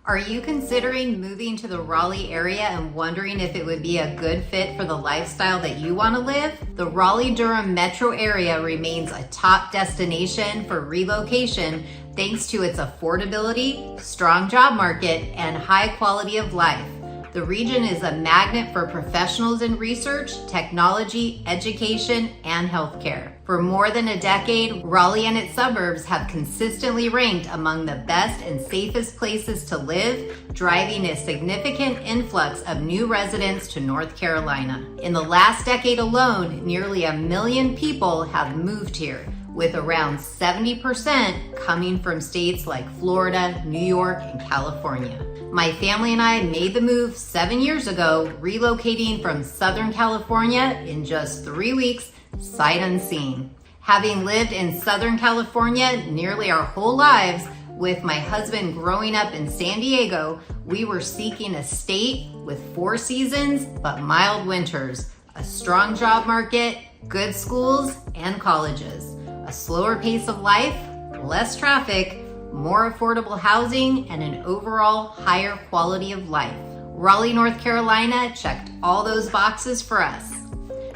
Are you considering moving to the Raleigh area and wondering if it would be a good fit for the lifestyle that you want to live? The Raleigh-Durham metro area remains a top destination for relocation thanks to its affordability, strong job market, and high quality of life. The region is a magnet for professionals in research, technology, education, and healthcare. For more than a decade, Raleigh and its suburbs have consistently ranked among the best and safest places to live, driving a significant influx of new residents to North Carolina. In the last decade alone, nearly 1 million people have moved here, with around 70% coming from states like Florida, New York, and California. My family and I made the move 7 years ago, relocating from Southern California in just 3 weeks, sight unseen. Having lived in Southern California nearly our whole lives, with my husband growing up in San Diego, we were seeking a state with 4 seasons but mild winters, a strong job market, good schools and colleges, a slower pace of life, less traffic, more affordable housing, and an overall higher quality of life. Raleigh, North Carolina checked all those boxes for us.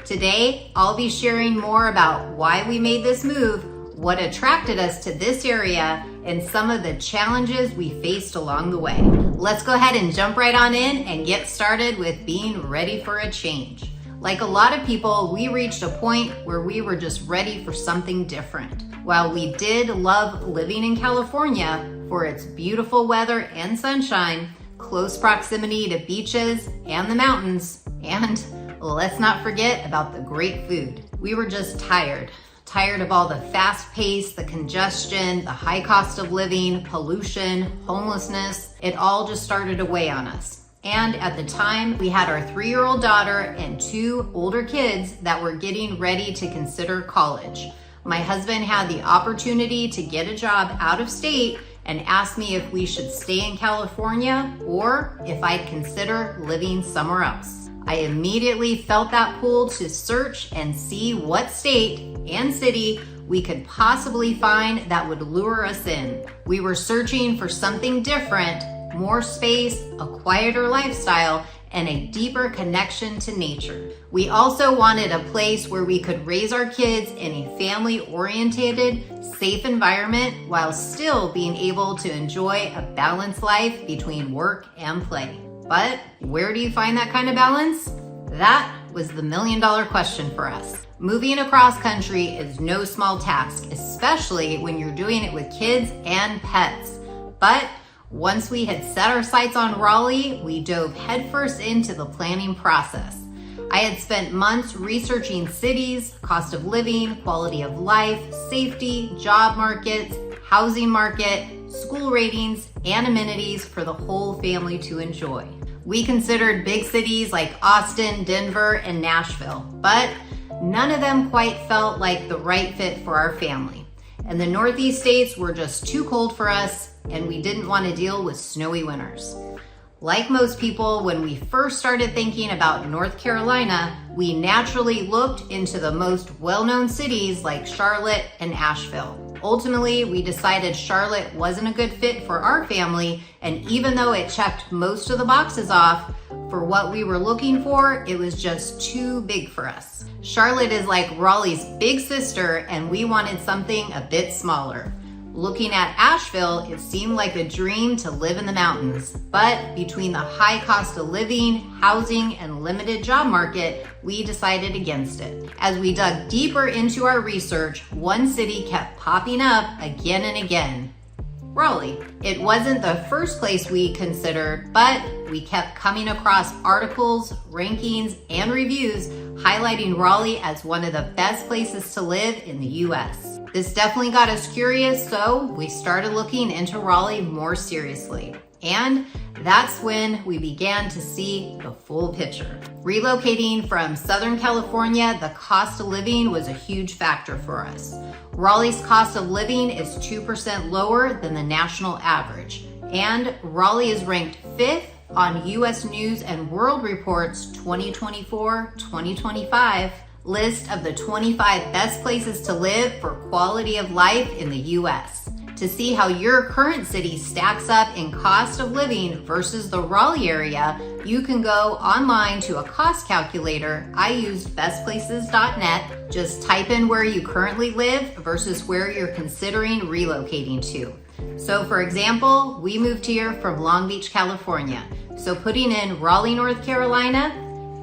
Today, I'll be sharing more about why we made this move, what attracted us to this area, and some of the challenges we faced along the way. Let's go ahead and jump right on in and get started with being ready for a change. Like a lot of people, we reached a point where we were just ready for something different. While we did love living in California for its beautiful weather and sunshine, close proximity to beaches and the mountains, and let's not forget about the great food. We were just tired of all the fast pace, the congestion, the high cost of living, pollution, homelessness. It all just started to weigh on us. And at the time, we had our 3-year-old daughter and 2 older kids that were getting ready to consider college. My husband had the opportunity to get a job out of state and asked me if we should stay in California or if I'd consider living somewhere else. I immediately felt that pull to search and see what state and city we could possibly find that would lure us in. We were searching for something different, more space, a quieter lifestyle, and a deeper connection to nature. We also wanted a place where we could raise our kids in a family-oriented, safe environment while still being able to enjoy a balanced life between work and play. But where do you find that kind of balance? That was the million-dollar question for us. Moving across country is no small task, especially when you're doing it with kids and pets. But once we had set our sights on Raleigh, we dove headfirst into the planning process. I had spent months researching cities, cost of living, quality of life, safety, job markets, housing market, school ratings, and amenities for the whole family to enjoy. We considered big cities like Austin, Denver, and Nashville, but none of them quite felt like the right fit for our family. And the Northeast states were just too cold for us, and we didn't want to deal with snowy winters. Like most people, when we first started thinking about North Carolina, we naturally looked into the most well-known cities like Charlotte and Asheville. Ultimately, we decided Charlotte wasn't a good fit for our family, and even though it checked most of the boxes off for what we were looking for, it was just too big for us. Charlotte is like Raleigh's big sister, and we wanted something a bit smaller. Looking at Asheville, it seemed like a dream to live in the mountains, but between the high cost of living, housing, and limited job market, we decided against it. As we dug deeper into our research, one city kept popping up again and again: Raleigh. It wasn't the first place we considered, but we kept coming across articles, rankings, and reviews highlighting Raleigh as one of the best places to live in the US. This definitely got us curious, so we started looking into Raleigh more seriously. And that's when we began to see the full picture. Relocating from Southern California, the cost of living was a huge factor for us. Raleigh's cost of living is 2% lower than the national average, and Raleigh is ranked 5th on US News and World Report's 2024-2025 list of the 25 best places to live for quality of life in the US. To see how your current city stacks up in cost of living versus the Raleigh area, you can go online to a cost calculator. I used bestplaces.net. Just type in where you currently live versus where you're considering relocating to. So for example, we moved here from Long Beach, California. So putting in Raleigh, North Carolina,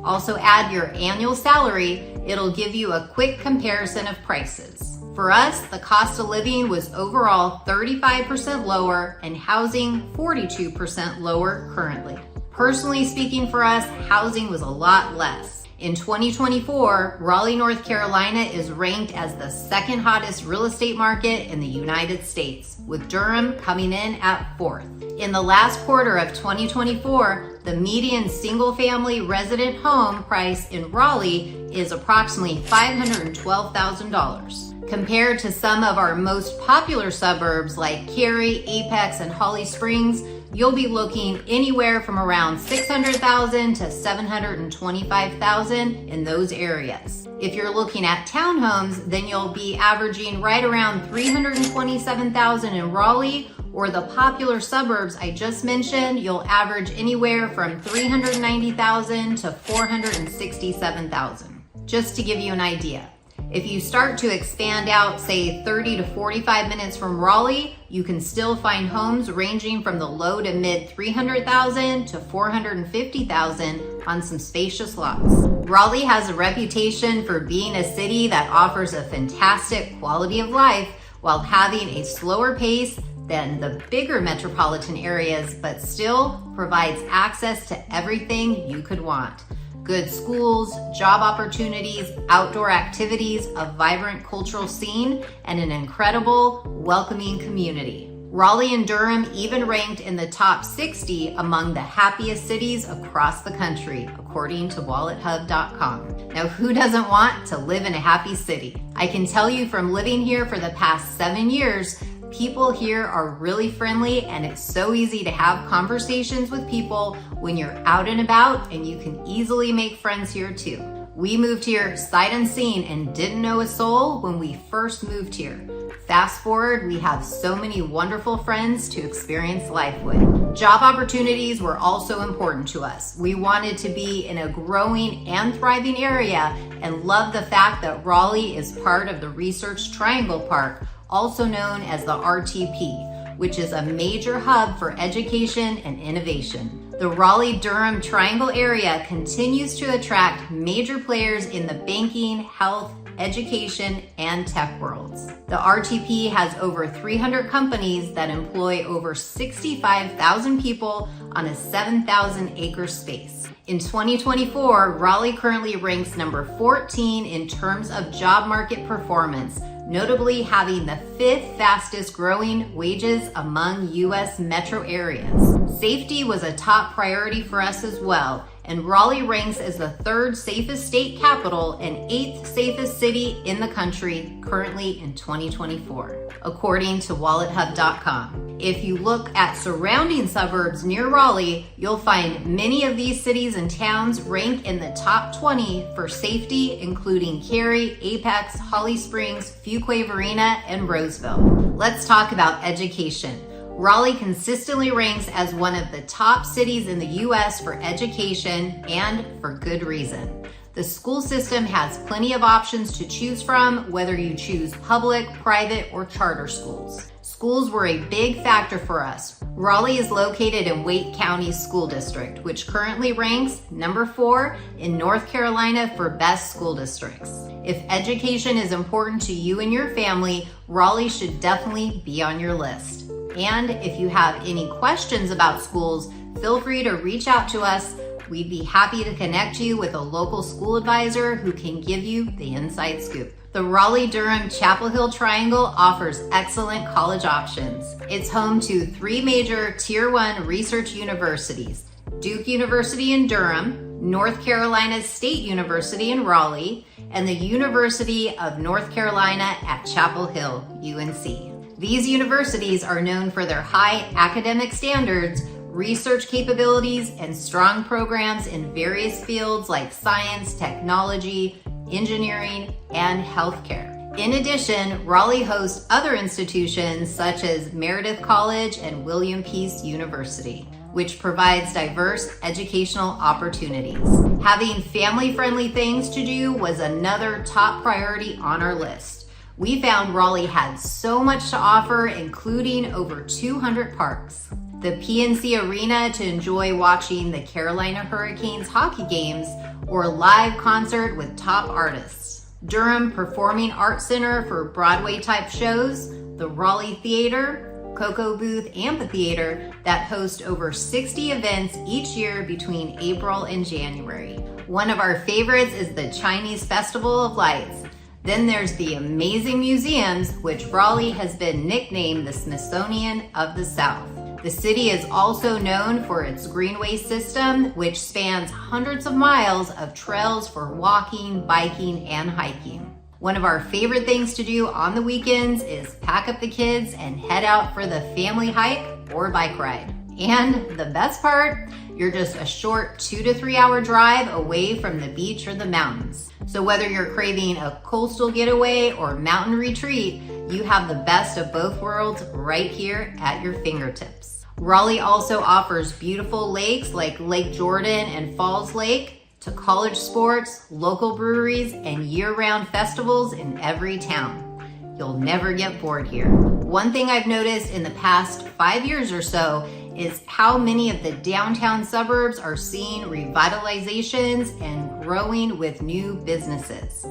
also add your annual salary, it'll give you a quick comparison of prices. For us, the cost of living was overall 35% lower and housing 42% lower currently. Personally speaking for us, housing was a lot less. In 2024, Raleigh, North Carolina is ranked as the second hottest real estate market in the United States, with Durham coming in at 4th. In the last quarter of 2024, the median single-family resident home price in Raleigh is approximately $512,000. Compared to some of our most popular suburbs like Cary, Apex, and Holly Springs, you'll be looking anywhere from around $600,000 to $725,000 in those areas. If you're looking at townhomes, then you'll be averaging right around $327,000 in Raleigh, or the popular suburbs I just mentioned, you'll average anywhere from $390,000 to $467,000. Just to give you an idea. If you start to expand out, say 30 to 45 minutes from Raleigh, you can still find homes ranging from the low to mid $300,000 to $450,000 on some spacious lots. Raleigh has a reputation for being a city that offers a fantastic quality of life while having a slower pace than the bigger metropolitan areas, but still provides access to everything you could want. Good schools, job opportunities, outdoor activities, a vibrant cultural scene, and an incredible, welcoming community. Raleigh and Durham even ranked in the top 60 among the happiest cities across the country, according to WalletHub.com. Now, who doesn't want to live in a happy city? I can tell you from living here for the past 7 years, people here are really friendly, and it's so easy to have conversations with people when you're out and about, and you can easily make friends here too. We moved here sight unseen and didn't know a soul when we first moved here. Fast forward, we have so many wonderful friends to experience life with. Job opportunities were also important to us. We wanted to be in a growing and thriving area and love the fact that Raleigh is part of the Research Triangle Park, also known as the RTP, which is a major hub for education and innovation. The Raleigh-Durham Triangle area continues to attract major players in the banking, health, education, and tech worlds. The RTP has over 300 companies that employ over 65,000 people on a 7,000-acre space. In 2024, Raleigh currently ranks number 14 in terms of job market performance, notably having the 5th fastest growing wages among U.S. metro areas. Safety was a top priority for us as well, and Raleigh ranks as the 3rd safest state capital and 8th safest city in the country currently in 2024, according to WalletHub.com. If you look at surrounding suburbs near Raleigh, you'll find many of these cities and towns rank in the top 20 for safety, including Cary, Apex, Holly Springs, Fuquay-Varina, and Roseville. Let's talk about education. Raleigh consistently ranks as one of the top cities in the U.S. for education, and for good reason. The school system has plenty of options to choose from, whether you choose public, private, or charter schools. Schools were a big factor for us. Raleigh is located in Wake County School District, which currently ranks number 4 in North Carolina for best school districts. If education is important to you and your family, Raleigh should definitely be on your list. And if you have any questions about schools, feel free to reach out to us. We'd be happy to connect you with a local school advisor who can give you the inside scoop. The Raleigh-Durham Chapel Hill Triangle offers excellent college options. It's home to 3 major Tier 1 research universities: Duke University in Durham, North Carolina State University in Raleigh, and the University of North Carolina at Chapel Hill, UNC. These universities are known for their high academic standards, research capabilities, and strong programs in various fields like science, technology, engineering, and healthcare. In addition, Raleigh hosts other institutions such as Meredith College and William Peace University, which provides diverse educational opportunities. Having family-friendly things to do was another top priority on our list. We found Raleigh had so much to offer, including over 200 parks. The PNC Arena to enjoy watching the Carolina Hurricanes hockey games or live concert with top artists. Durham Performing Arts Center for Broadway-type shows, the Raleigh Theater, Cocoa Booth Amphitheater that host over 60 events each year between April and January. One of our favorites is the Chinese Festival of Lights. Then there's the amazing museums, which Raleigh has been nicknamed the Smithsonian of the South. The city is also known for its greenway system, which spans hundreds of miles of trails for walking, biking, and hiking. One of our favorite things to do on the weekends is pack up the kids and head out for the family hike or bike ride. And the best part, you're just a short 2 to 3 hour drive away from the beach or the mountains. So whether you're craving a coastal getaway or mountain retreat, you have the best of both worlds right here at your fingertips. Raleigh also offers beautiful lakes like Lake Jordan and Falls Lake, to college sports, local breweries, and year-round festivals in every town. You'll never get bored here. One thing I've noticed in the past 5 years or so is how many of the downtown suburbs are seeing revitalizations and growing with new businesses.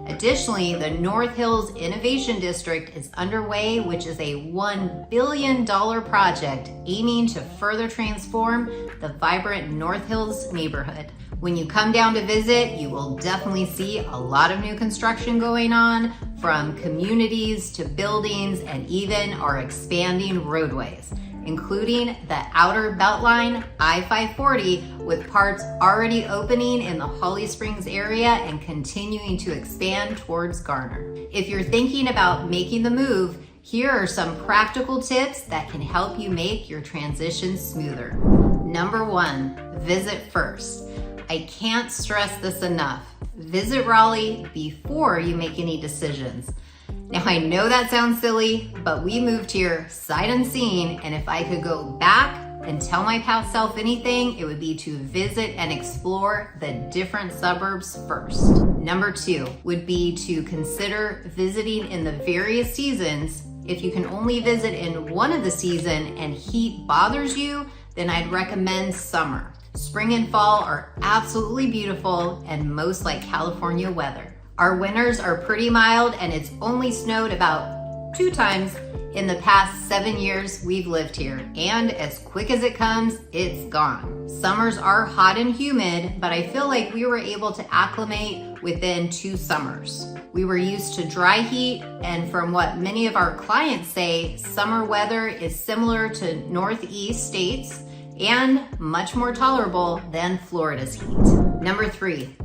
Additionally, the North Hills Innovation District is underway, which is a $1 billion project aiming to further transform the vibrant North Hills neighborhood. When you come down to visit, you will definitely see a lot of new construction going on, from communities to buildings and even our expanding roadways, including the Outer Beltline I-540, with parts already opening in the Holly Springs area and continuing to expand towards Garner. If you're thinking about making the move, here are some practical tips that can help you make your transition smoother. Number 1, visit first. I can't stress this enough. Visit Raleigh before you make any decisions. Now, I know that sounds silly, but we moved here sight unseen, and if I could go back and tell my past self anything, it would be to visit and explore the different suburbs first. Number 2 would be to consider visiting in the various seasons. If you can only visit in one of the seasons and heat bothers you, then I'd recommend summer. Spring and fall are absolutely beautiful and most like California weather. Our winters are pretty mild, and it's only snowed about 2 times in the past 7 years we've lived here, and as quick as it comes, it's gone. Summers are hot and humid, but I feel like we were able to acclimate within 2 summers. We were used to dry heat, and from what many of our clients say, summer weather is similar to Northeast states and much more tolerable than Florida's heat. Number 3,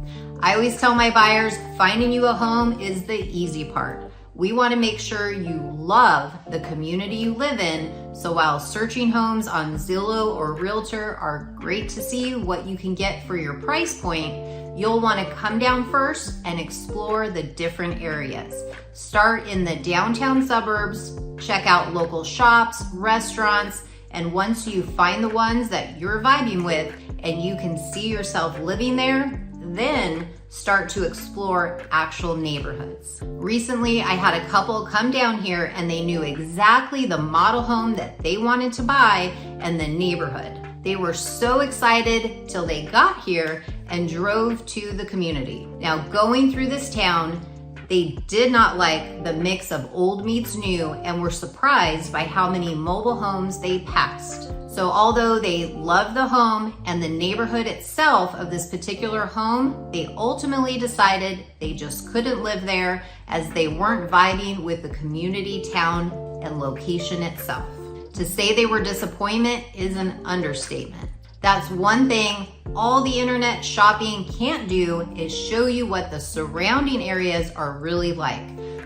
I always tell my buyers, finding you a home is the easy part. We want to make sure you love the community you live in, so while searching homes on Zillow or Realtor are great to see what you can get for your price point, you'll want to come down first and explore the different areas. Start in the downtown suburbs, check out local shops, restaurants, and once you find the ones that you're vibing with and you can see yourself living there, then start to explore actual neighborhoods. Recently, I had a couple come down here and they knew exactly the model home that they wanted to buy and the neighborhood. They were so excited till they got here and drove to the community. Now, going through this town, they did not like the mix of old meets new and were surprised by how many mobile homes they passed. So although they loved the home and the neighborhood itself of this particular home, they ultimately decided they just couldn't live there as they weren't vibing with the community, town, and location itself. To say they were disappointed is an understatement. That's one thing all the internet shopping can't do, is show you what the surrounding areas are really like.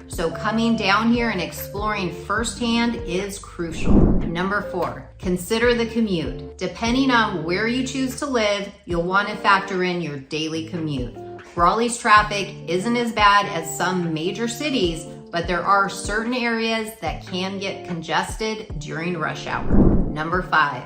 So coming down here and exploring firsthand is crucial. Number 4, consider the commute. Depending on where you choose to live, you'll want to factor in your daily commute. Raleigh's traffic isn't as bad as some major cities, but there are certain areas that can get congested during rush hour. Number 5,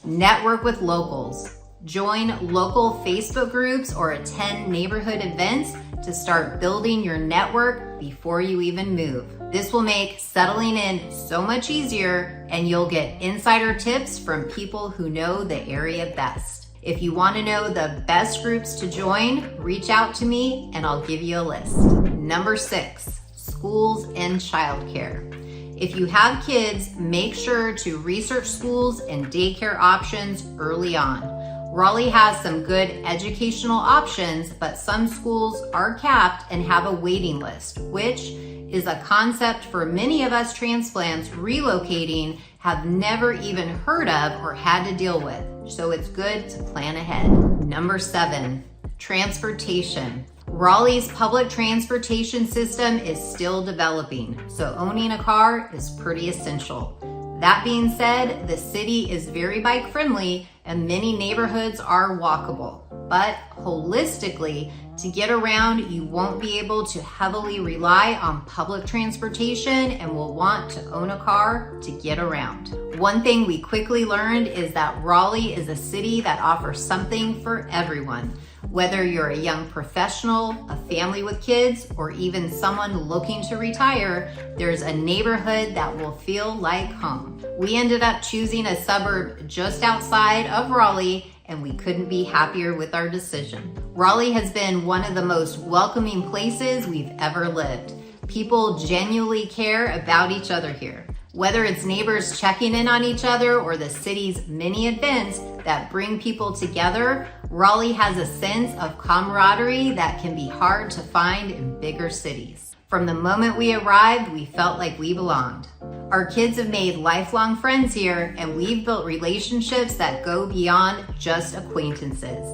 network with locals. Join local Facebook groups or attend neighborhood events to start building your network before you even move. This will make settling in so much easier, and you'll get insider tips from people who know the area best. If you want to know the best groups to join, reach out to me and I'll give you a list. Number 6, schools and childcare. If you have kids, make sure to research schools and daycare options early on. Raleigh has some good educational options, but some schools are capped and have a waiting list, which is a concept for many of us transplants relocating have never even heard of or had to deal with. So it's good to plan ahead. Number 7, transportation. Raleigh's public transportation system is still developing, so owning a car is pretty essential. That being said, the city is very bike friendly and many neighborhoods are walkable. But holistically, to get around, you won't be able to heavily rely on public transportation and will want to own a car to get around. One thing we quickly learned is that Raleigh is a city that offers something for everyone. Whether you're a young professional, a family with kids, or even someone looking to retire, there's a neighborhood that will feel like home. We ended up choosing a suburb just outside of Raleigh, and we couldn't be happier with our decision. Raleigh has been one of the most welcoming places we've ever lived. People genuinely care about each other here. Whether it's neighbors checking in on each other or the city's many events that bring people together, Raleigh has a sense of camaraderie that can be hard to find in bigger cities. From the moment we arrived, we felt like we belonged. Our kids have made lifelong friends here, and we've built relationships that go beyond just acquaintances.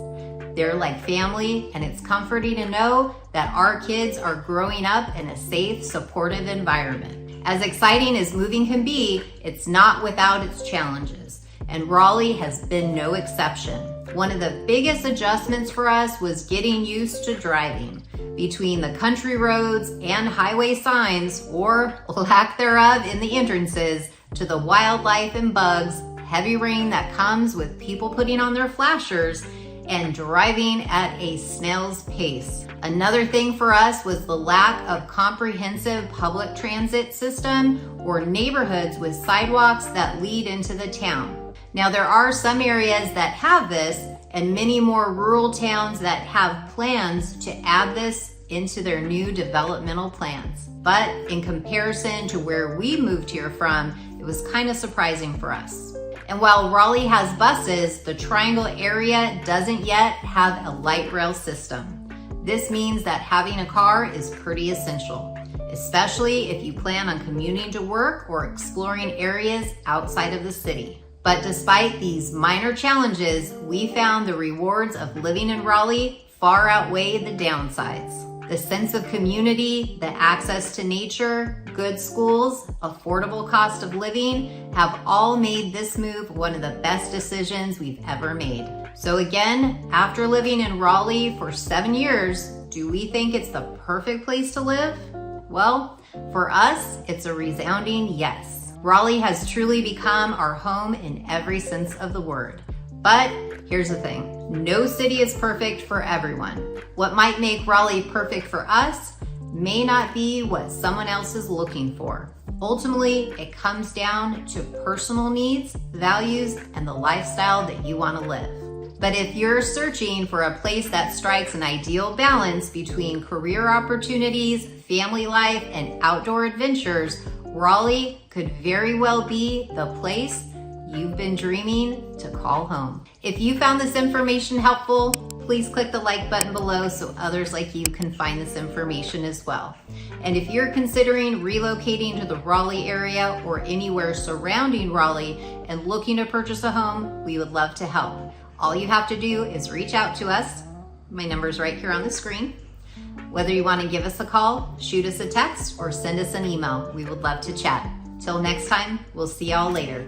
They're like family, and it's comforting to know that our kids are growing up in a safe, supportive environment. As exciting as moving can be, it's not without its challenges, and Raleigh has been no exception. One of the biggest adjustments for us was getting used to driving. Between the country roads and highway signs, or lack thereof in the entrances, to the wildlife and bugs, heavy rain that comes with people putting on their flashers, and driving at a snail's pace. Another thing for us was the lack of comprehensive public transit system or neighborhoods with sidewalks that lead into the town. Now there are some areas that have this and many more rural towns that have plans to add this into their new developmental plans. But in comparison to where we moved here from, it was kind of surprising for us. And while Raleigh has buses, the Triangle area doesn't yet have a light rail system. This means that having a car is pretty essential, especially if you plan on commuting to work or exploring areas outside of the city. But despite these minor challenges, we found the rewards of living in Raleigh far outweigh the downsides. The sense of community, the access to nature, good schools, affordable cost of living have all made this move one of the best decisions we've ever made. So again, after living in Raleigh for 7 years, do we think it's the perfect place to live? Well, for us, it's a resounding yes. Raleigh has truly become our home in every sense of the word. But here's the thing, no city is perfect for everyone. What might make Raleigh perfect for us may not be what someone else is looking for. Ultimately, it comes down to personal needs, values, and the lifestyle that you want to live. But if you're searching for a place that strikes an ideal balance between career opportunities, family life, and outdoor adventures, Raleigh could very well be the place you've been dreaming to call home. If you found this information helpful, please click the like button below so others like you can find this information as well. And if you're considering relocating to the Raleigh area or anywhere surrounding Raleigh and looking to purchase a home, we would love to help. All you have to do is reach out to us. My number is right here on the screen. Whether you want to give us a call, shoot us a text, or send us an email, we would love to chat. Till next time, we'll see y'all later.